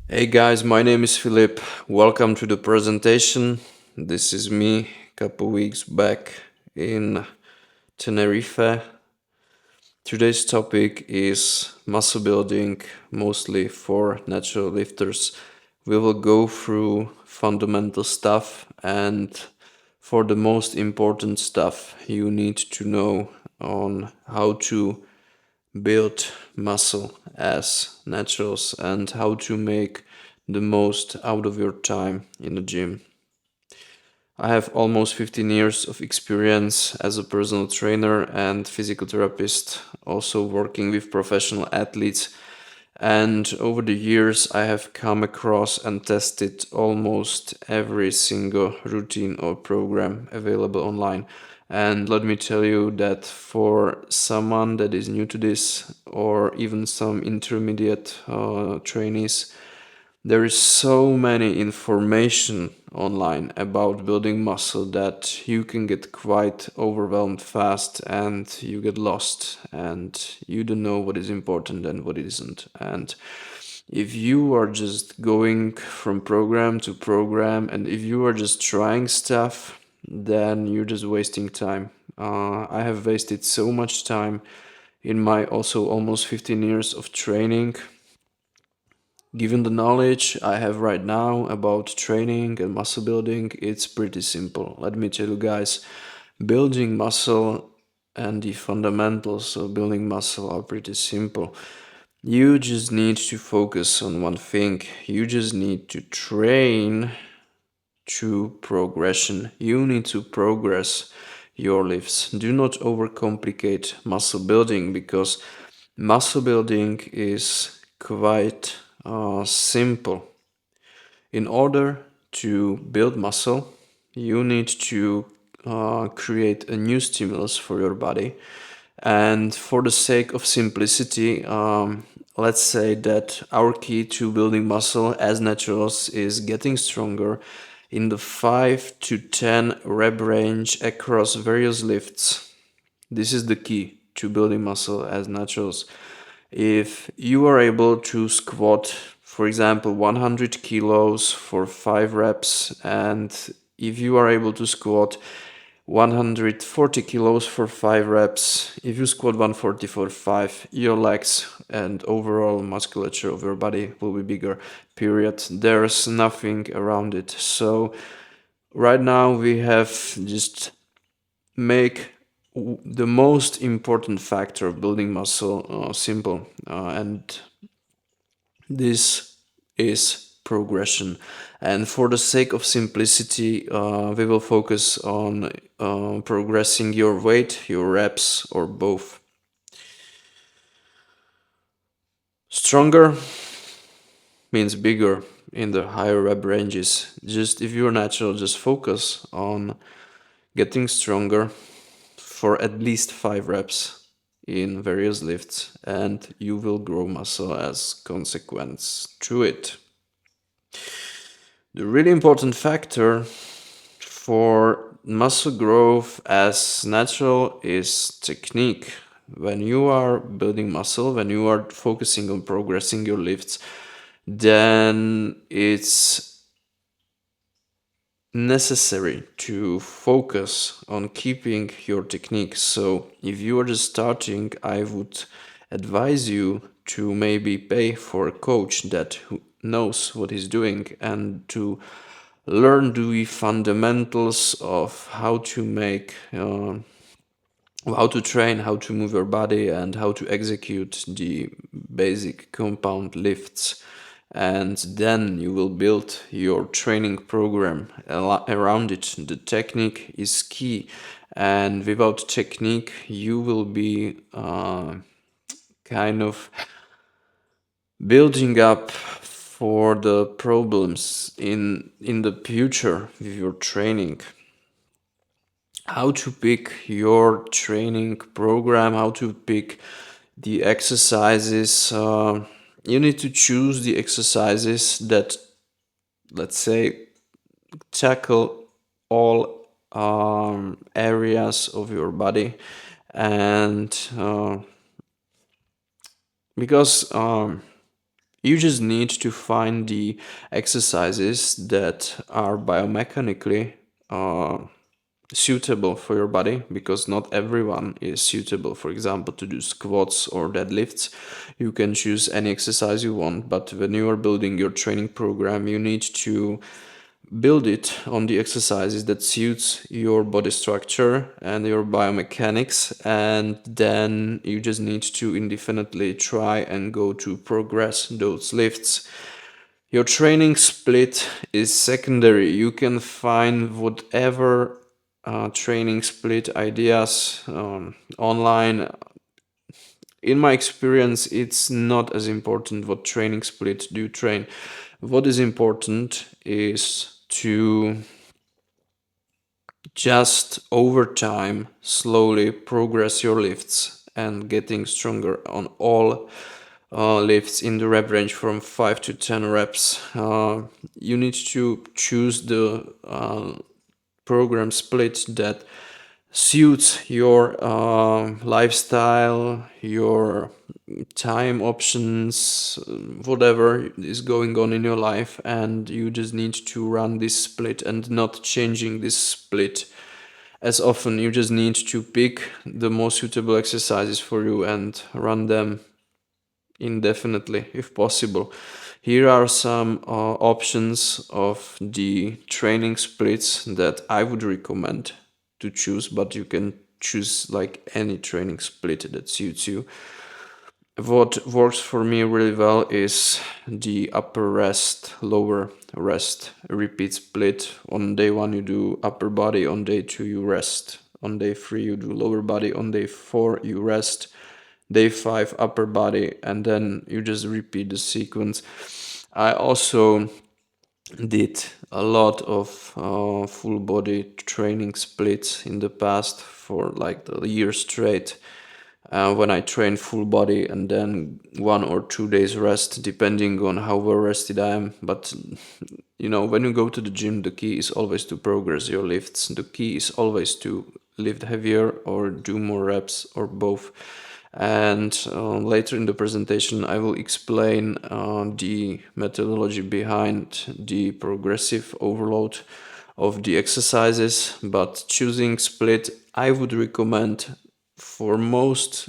Hey guys, my name is Filip. Welcome to the presentation. This is me a couple weeks back in Tenerife. Today's topic is muscle building, mostly for natural lifters. We will go through fundamental stuff, and for the most important stuff you need to know on how to build muscle as naturals and how to make the most out of your time in the gym. I have almost 15 years of experience as a personal trainer and physical therapist, also working with professional athletes. And over the years, I have come across and tested almost every single routine or program available online. And let me tell you that for someone that is new to this, or even some intermediate trainees, there is so many information online about building muscle that you can get quite overwhelmed fast and you get lost and you don't know what is important and what isn't. And if you are just going from program to program and if you are just trying stuff, then you're just wasting time. I have wasted so much time in my also almost 15 years of training. Given the knowledge I have right now about training and muscle building, it's pretty simple. Let me tell you guys, building muscle and the fundamentals of building muscle are pretty simple. You just need to focus on one thing. You just need to train to progression. You need to progress your lifts. Do not overcomplicate muscle building because muscle building is quite simple. In order to build muscle, you need to create a new stimulus for your body. And for the sake of simplicity, let's say that our key to building muscle as naturals is getting stronger in the 5 to 10 rep range across various lifts. This is the key to building muscle as naturals. If you are able to squat, for example, 100 kilos for 5 reps, and if you are able to squat 140 kilos for 5 reps, if you squat 140 for 5, your legs and overall musculature of your body will be bigger, period. There's nothing around it. So right now we have just make the most important factor of building muscle simple, and this is progression. And for the sake of simplicity, we will focus on progressing your weight, your reps, or both. Stronger means bigger in the higher rep ranges. Just if you're natural, just focus on getting stronger for at least 5 reps in various lifts, and you will grow muscle as consequence to it. The really important factor for muscle growth as natural is technique. When you are building muscle, when you are focusing on progressing your lifts, then it's necessary to focus on keeping your technique. So if you are just starting, I would advise you to maybe pay for a coach that knows what he's doing and to learn the fundamentals of how to make how to train, how to move your body, and how to execute the basic compound lifts. And then you will build your training program around it. The technique is key, and without technique you will be kind of building up for the problems in the future with your training. How to pick your training program, how to pick the exercises. You need to choose the exercises that, let's say, tackle all areas of your body. And because You just need to find the exercises that are biomechanically suitable for your body, because not everyone is suitable, for example, to do squats or deadlifts. You can choose any exercise you want, but when you are building your training program, you need to build it on the exercises that suits your body structure and your biomechanics, and then you just need to indefinitely try and go to progress those lifts. Your training split is secondary. You can find whatever training split ideas online. In my experience, it's not as important what training split do you train. What is important is to just over time slowly progress your lifts and getting stronger on all lifts in the rep range from 5 to 10 reps. You need to choose the program split that suits your lifestyle, your time options, whatever is going on in your life, and you just need to run this split and not changing this split as often. You just need to pick the most suitable exercises for you and run them indefinitely if possible. Here are some options of the training splits that I would recommend to choose, but you can choose like any training split that suits you. What works for me really well is the upper rest, lower rest repeat split. On day 1 you do upper body, on day 2 you rest, on day 3 you do lower body, on day 4 you rest, day 5 upper body, and then you just repeat the sequence. I also did a lot of full body training splits in the past for like a year straight, when I train full body and then 1 or 2 days rest, depending on how well rested I am. But you know, when you go to the gym, the key is always to progress your lifts. The key is always to lift heavier or do more reps or both. And later in the presentation I will explain the methodology behind the progressive overload of the exercises. But choosing split, I would recommend for most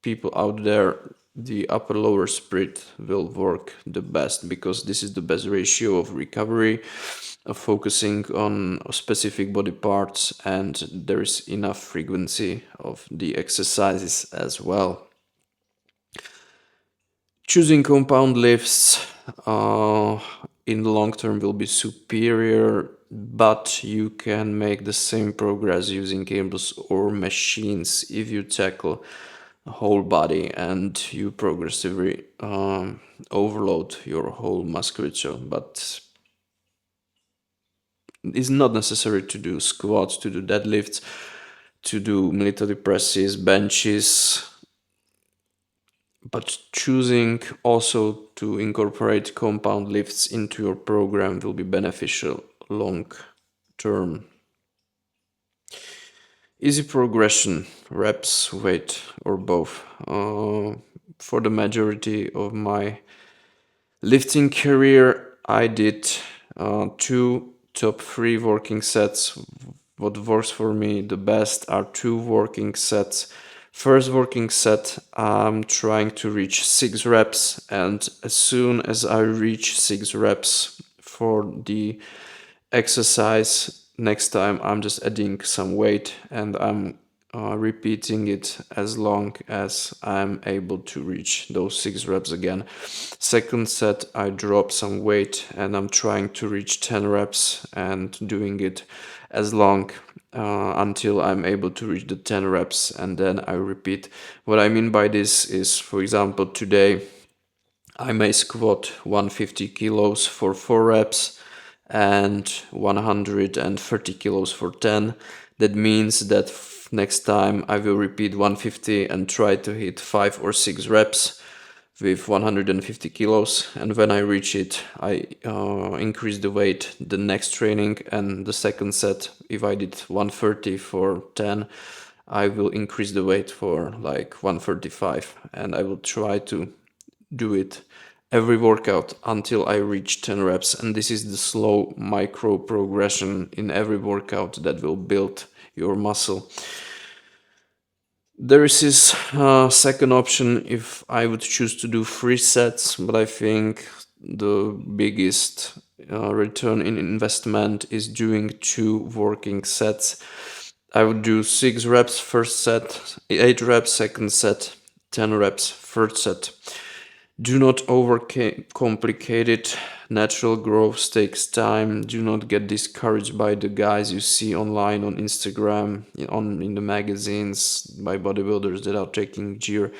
people out there, the upper lower split will work the best, because this is the best ratio of recovery, of focusing on specific body parts, and there is enough frequency of the exercises as well. Choosing compound lifts in the long term will be superior, but you can make the same progress using cables or machines if you tackle whole body and you progressively overload your whole musculature. But it's not necessary to do squats, to do deadlifts, to do military presses, benches. But choosing also to incorporate compound lifts into your program will be beneficial long term. Easy progression, reps, weight, or both. For the majority of my lifting career, I did 2 top 3 working sets. What works for me the best are 2 working sets. First working set, I'm trying to reach 6 reps, and as soon as I reach 6 reps for the exercise, next time I'm just adding some weight and I'm repeating it as long as I'm able to reach those 6 reps again. Second set, I drop some weight and I'm trying to reach 10 reps and doing it as long until I'm able to reach the 10 reps, and then I repeat. What I mean by this is, for example, today I may squat 150 kilos for 4 reps and 130 kilos for 10. That means that next time I will repeat 150 and try to hit 5 or 6 reps with 150 kilos, and when I reach it, I increase the weight the next training, and the second set, if I did 130 for 10, I will increase the weight for like 135, and I will try to do it every workout until I reach 10 reps. And this is the slow micro progression in every workout that will build your muscle. There is this second option if I would choose to do 3 sets, but I think the biggest return in investment is doing 2 working sets. I would do 6 reps first set, 8 reps second set, 10 reps third set. Do not overcomplicate it. Natural growth takes time. Do not get discouraged by the guys you see online on Instagram, in the magazines, by bodybuilders that are taking gear.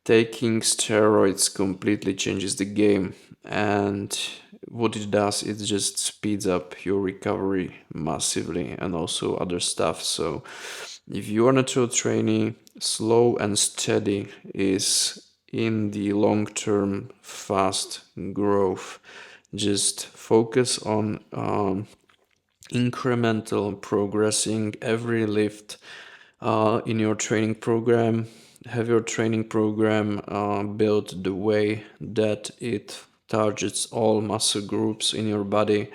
Taking steroids completely changes the game, and what it does, it just speeds up your recovery massively and also other stuff. So if you are a natural trainee, slow and steady is in the long-term fast growth. Just focus on incremental progressing every lift in your training program. Have your training program built the way that it targets all muscle groups in your body,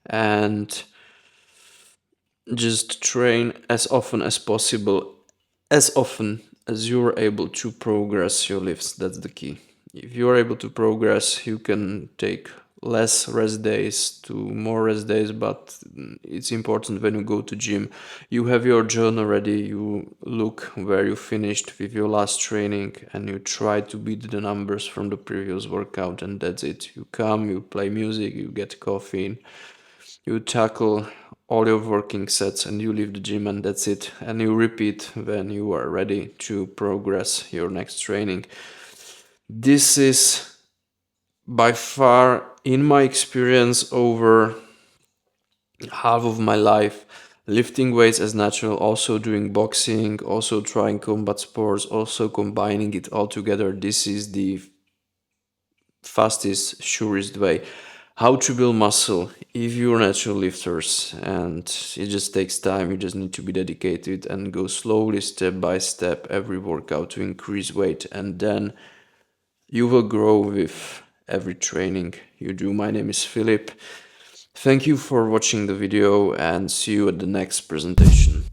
and just train as often as possible, as often as you're able to progress your lifts. That's the key. If you're able to progress, you can take less rest days to more rest days, but it's important when you go to gym, you have your journal ready, you look where you finished with your last training, and you try to beat the numbers from the previous workout, and that's it. You come, you play music, you get coffee, you tackle all your working sets, and you leave the gym, and that's it. And you repeat when you are ready to progress your next training. This is by far, in my experience over half of my life, lifting weights as natural, also doing boxing, also trying combat sports, also combining it all together. This is the fastest, surest way how to build muscle if you're natural lifters, and it just takes time. You just need to be dedicated and go slowly, step by step, every workout to increase weight, and then you will grow with every training you do. My name is Filip. Thank you for watching the video, and see you at the next presentation.